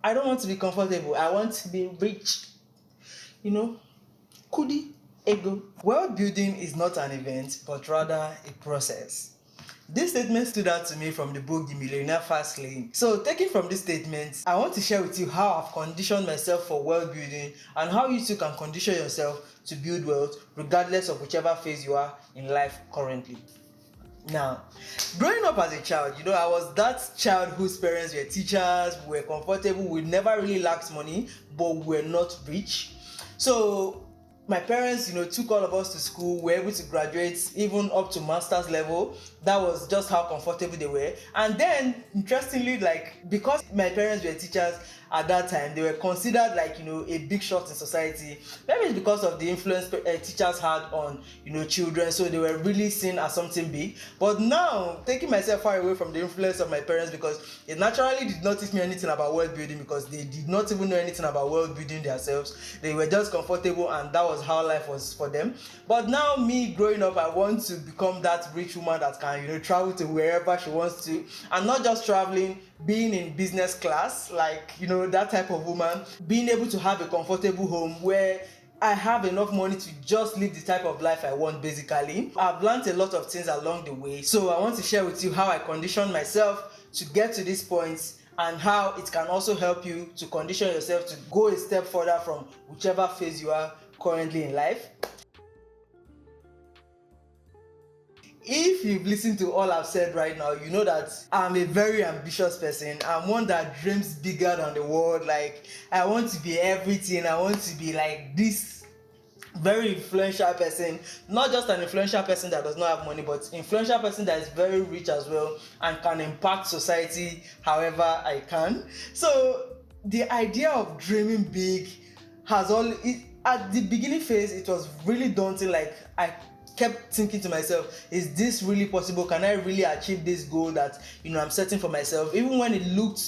I don't want to be comfortable. I want to be rich. You know, kudi, ego. World building is not an event, but rather a process. This statement stood out to me from the book The Millionaire Fast Lane. So, taking from this statement, I want to share with you how I've conditioned myself for wealth building and how you too can condition yourself to build wealth regardless of whichever phase you are in life currently. Now, growing up as a child, I was that child whose parents were teachers, we were comfortable, we never really lacked money, but we were not rich. So, my parents, took all of us to school, were able to graduate even up to master's level. That was just how comfortable they were. And then, interestingly, like, because my parents were teachers at that time, they were considered like, a big shot in society. Maybe it's because of the influence teachers had on, children, so they were really seen as something big. But now, taking myself far away from the influence of my parents, because it naturally did not teach me anything about wealth building, because they did not even know anything about wealth building themselves. They were just comfortable, and that was how life was for them. But now, me growing up, I want to become that rich woman that can, travel to wherever she wants to, and not just traveling, being in business class, like, that type of woman, being able to have a comfortable home where I have enough money to just live the type of life I want, basically. I've learned a lot of things along the way, so I want to share with you how I conditioned myself to get to this point, and how it can also help you to condition yourself to go a step further from whichever phase you are currently in life. If you've listened to all I've said right now, you know that I'm a very ambitious person. I'm one that dreams bigger than the world. Like, I want to be everything. I want to be like this very influential person. Not just an influential person that does not have money, but influential person that is very rich as well and can impact society however I can. So the idea of dreaming big has all it, at the beginning phase, it was really daunting. Like, I kept thinking to myself, is this really possible? Can I really achieve this goal that I'm setting for myself, even when it looked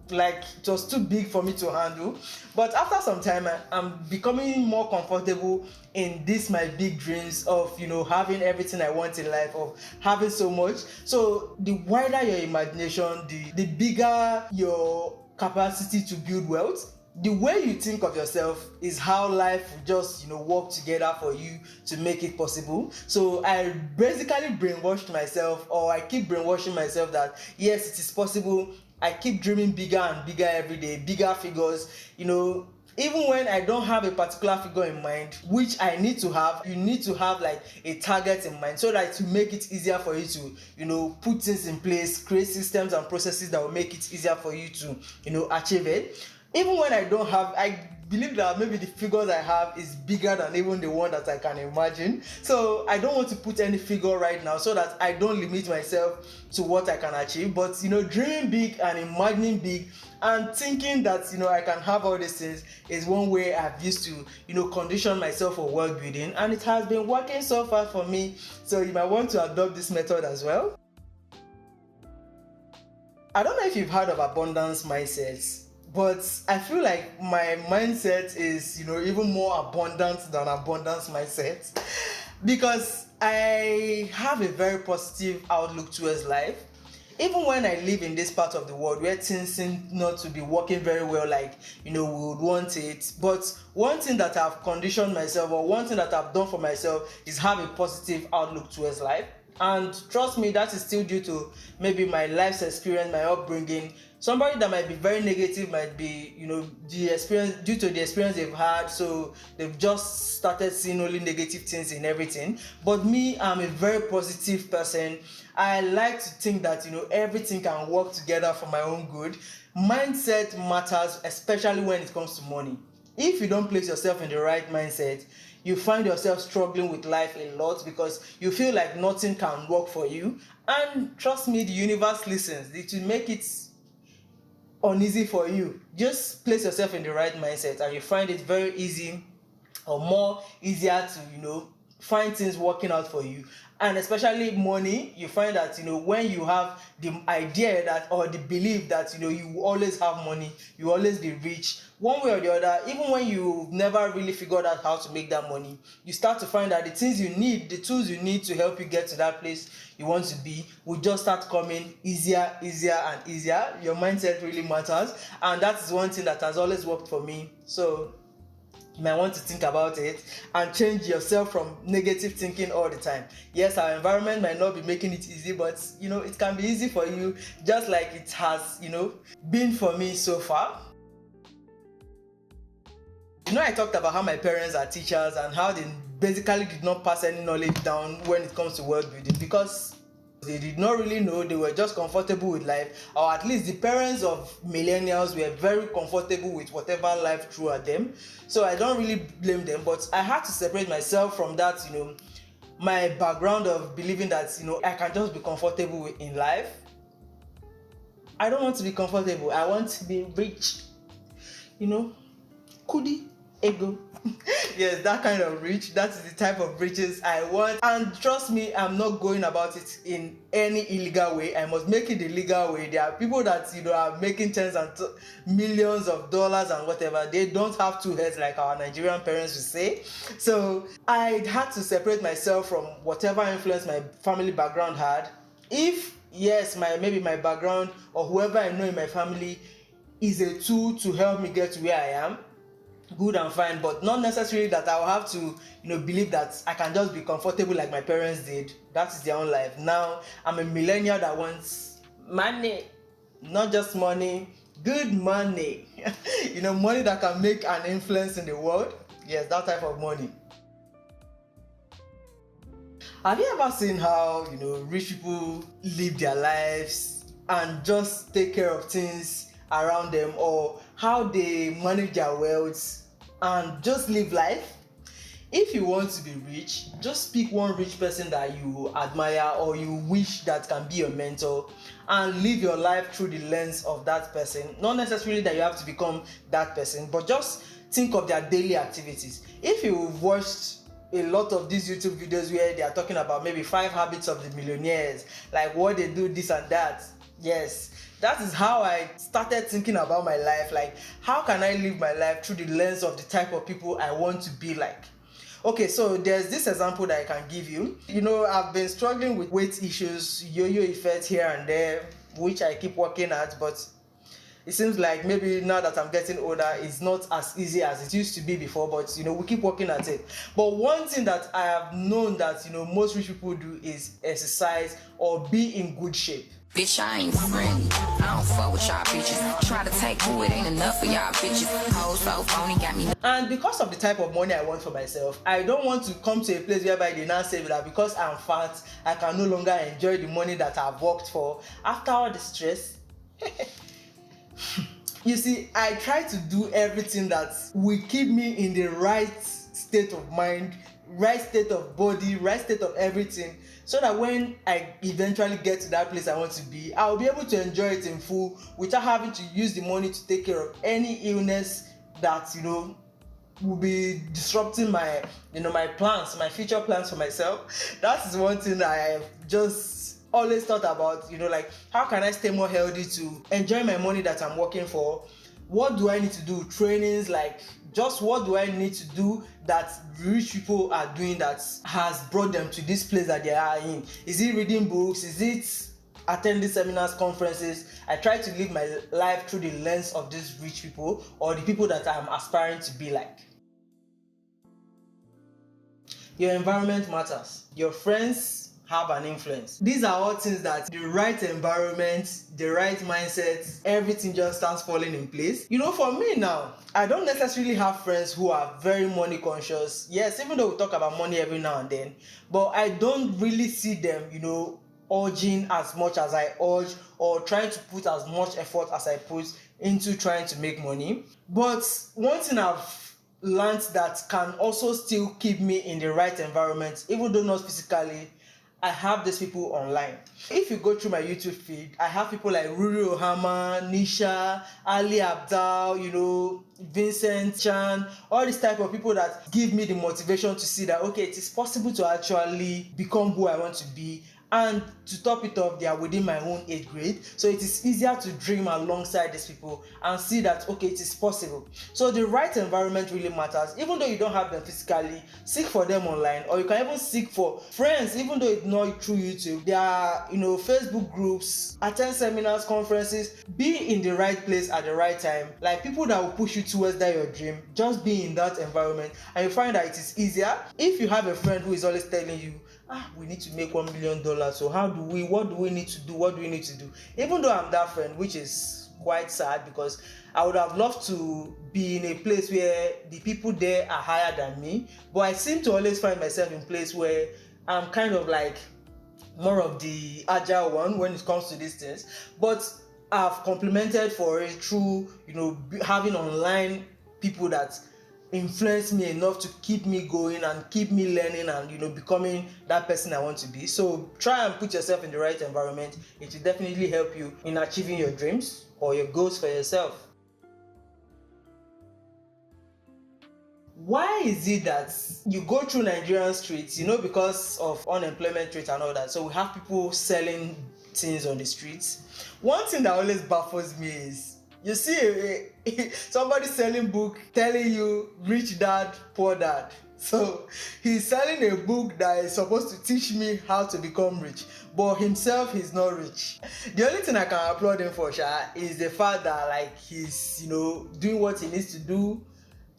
like it was too big for me to handle? But after some time, I'm becoming more comfortable in this my big dreams of having everything I want in life, of having so much. So the wider your imagination, the bigger your capacity to build wealth. The way you think of yourself is how life will just work together for you to make it possible. So I basically brainwashed myself, or I keep brainwashing myself, that yes, it is possible. I keep dreaming bigger and bigger every day, bigger figures. Even when I don't have a particular figure in mind, which I need to have, you need to have like a target in mind, so that to make it easier for you to put things in place, create systems and processes that will make it easier for you to achieve it. Even when I don't have, I believe that maybe the figures I have is bigger than even the one that I can imagine. So I don't want to put any figure right now, so that I don't limit myself to what I can achieve. But dreaming big and imagining big and thinking that I can have all these things is one way I've used to condition myself for wealth building, and it has been working so far for me. So you might want to adopt this method as well. I don't know if you've heard of abundance mindsets, but I feel like my mindset is, even more abundant than abundance mindset, because I have a very positive outlook towards life. Even when I live in this part of the world where things seem not to be working very well, like we would want it, but one thing that I've conditioned myself, or one thing that I've done for myself, is have a positive outlook towards life. And trust me, that is still due to maybe my life's experience, my upbringing. Somebody that might be very negative might be the experience, due to the experience they've had, so they've just started seeing only negative things in everything. But me, I'm a very positive person. I like to think that everything can work together for my own good. Mindset matters, especially when it comes to money. If you don't place yourself in the right mindset, you find yourself struggling with life a lot, because you feel like nothing can work for you. And trust me, the universe listens. It will make it uneasy for you. Just place yourself in the right mindset, and you find it very easy, or more easier to find things working out for you. And especially money, you find that when you have the idea that, or the belief that you will always have money, you will always be rich, one way or the other, even when you never really figured out how to make that money, you start to find that the things you need, the tools you need to help you get to that place you want to be, will just start coming easier and easier. Your mindset really matters, and that is one thing that has always worked for me. So you might want to think about it and change yourself from negative thinking all the time. Yes, our environment might not be making it easy, but it can be easy for you, just like it has been for me so far. I talked about how my parents are teachers and how they basically did not pass any knowledge down when it comes to world building, because they did not really know. They were just comfortable with life, or at least the parents of millennials were very comfortable with whatever life threw at them. So I don't really blame them, but I had to separate myself from that, my background of believing that I can just be comfortable in life. I don't want to be comfortable. I want to be rich. Kudi ego. Yes, that kind of rich. That is the type of riches I want. And trust me, I'm not going about it in any illegal way. I must make it the legal way. There are people that are making tens and millions of dollars and whatever. They don't have two heads like our Nigerian parents would say. So I had to separate myself from whatever influence my family background had. If yes, maybe my background or whoever I know in my family is a tool to help me get to where I am, good and fine, but not necessarily that I will have to believe that I can just be comfortable like my parents did. That is their own life. Now I'm a millennial that wants money, not just money, good money. Money that can make an influence in the world. Yes, that type of money. Have you ever seen how rich people live their lives and just take care of things around them, or how they manage their wealth and just live life? If you want to be rich, just pick one rich person that you admire or you wish that can be your mentor, and live your life through the lens of that person. Not necessarily that you have to become that person, but just think of their daily activities. If you've watched a lot of these YouTube videos where they are talking about maybe 5 habits of the millionaires, like what they do, this and that, yes, that is how I started thinking about my life. Like, how can I live my life through the lens of the type of people I want to be like? Okay, so there's this example that I can give you. I've been struggling with weight issues, yo-yo effect here and there, which I keep working at, but it seems like maybe now that I'm getting older, it's not as easy as it used to be before, but we keep working at it. But one thing that I have known that most rich people do is exercise or be in good shape. Bitch, I ain't friendly. I don't fuck with y'all bitches. Try to take who it ain't enough for y'all bitches. Hoes so phony got me. And because of the type of money I want for myself, I don't want to come to a place whereby they now say that because I'm fat, I can no longer enjoy the money that I've worked for after all the stress. You see, I try to do everything that will keep me in the right state of mind, right state of body, right state of everything, so that when I eventually get to that place I want to be, I'll be able to enjoy it in full without having to use the money to take care of any illness that will be disrupting my my plans, my future plans for myself. That is one thing I have just always thought about, like, how can I stay more healthy to enjoy my money that I'm working for? What do I need to do? Trainings, like, just what do I need to do that rich people are doing that has brought them to this place that they are in? Is it reading books? Is it attending seminars, conferences? I try to live my life through the lens of these rich people, or the people that I'm aspiring to be like. Your environment matters. Your friends have an influence. These are all things that the right environment, the right mindset, everything just starts falling in place. For me now, I don't necessarily have friends who are very money conscious. Yes, even though we talk about money every now and then, but I don't really see them, urging as much as I urge, or trying to put as much effort as I put into trying to make money. But one thing I've learned that can also still keep me in the right environment, even though not physically, I have these people online. If you go through my YouTube feed, I have people like Ruri Ohama, Nisha, Ali Abdal, Vincent Chan, all these type of people that give me the motivation to see that, okay, it is possible to actually become who I want to be. And to top it off, they are within my own age grade, so it is easier to dream alongside these people and see that, okay, it is possible. So the right environment really matters. Even though you don't have them physically, seek for them online, or you can even seek for friends, even though it's not through YouTube. There are Facebook groups, attend seminars, conferences. Be in the right place at the right time, like people that will push you towards that your dream. Just be in that environment and you find that it is easier. If you have a friend who is always telling you, we need to make $1 million, so what do we need to do? Even though I'm that friend, which is quite sad, because I would have loved to be in a place where the people there are higher than me, but I seem to always find myself in a place where I'm kind of like more of the agile one when it comes to these things. But I've complemented for it through having online people that influence me enough to keep me going and keep me learning and becoming that person I want to be. So try and put yourself in the right environment. It will definitely help you in achieving your dreams or your goals for yourself. Why is it that you go through Nigerian streets, because of unemployment rate and all that, so we have people selling things on the streets? One thing that always baffles me is, you see somebody selling book telling you rich dad, poor dad. So he's selling a book that is supposed to teach me how to become rich, but himself he's not rich. The only thing I can applaud him for, is the fact that he's doing what he needs to do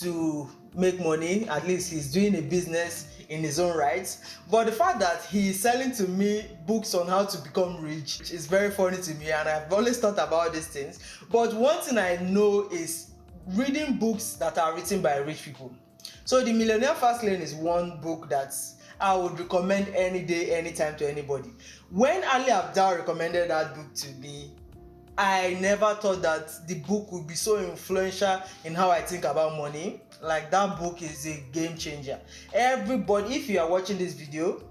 to make money. At least he's doing a business in his own right. But the fact that he's selling to me books on how to become rich is very funny to me, and I've always thought about these things. But one thing I know is reading books that are written by rich people. So The Millionaire Fast Lane is one book that I would recommend any day, anytime to anybody. When Ali Abdal recommended that book to me, I never thought that the book would be so influential in how I think about money. Like, that book is a game changer. Everybody, if you are watching this video,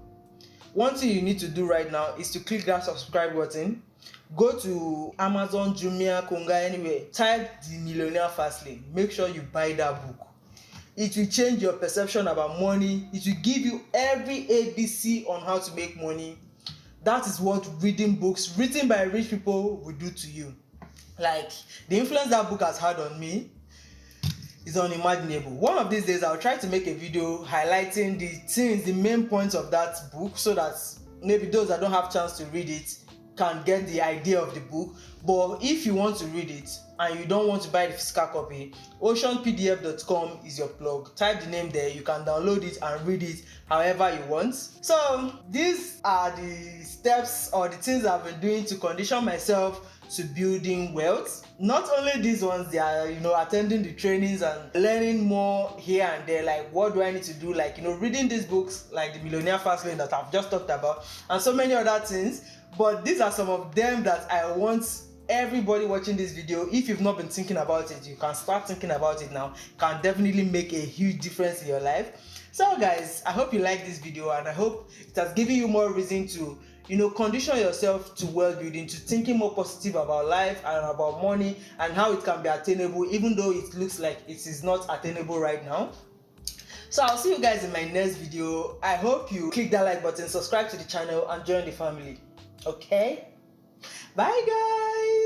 one thing you need to do right now is to click that subscribe button. Go to Amazon, Jumia, Konga, anywhere. Type The Millionaire Fast Lane. Make sure you buy that book. It will change your perception about money. It will give you every ABC on how to make money. That is what reading books written by rich people will do to you. Like, the influence that book has had on me is unimaginable. One of these days I'll try to make a video highlighting the main points of that book, so that maybe those that don't have chance to read it can get the idea of the book. But if you want to read it and you don't want to buy the physical copy, oceanpdf.com is your plug. Type the name there, you can download it and read it however you want. So these are the steps or the things I've been doing to condition myself to building wealth. Not only these ones, they are attending the trainings and learning more here and there, like what do I need to do, like reading these books like The Millionaire Fast Lane that I've just talked about, and so many other things. But these are some of them that I want everybody watching this video, if you've not been thinking about it, you can start thinking about it now. It can definitely make a huge difference in your life. So guys, I hope you like this video, and I hope it has given you more reason to condition yourself to wealth building, to thinking more positive about life and about money and how it can be attainable, even though it looks like it is not attainable right now. So I'll see you guys in my next video. I hope you click that like button, subscribe to the channel, and join the family. Okay, bye guys.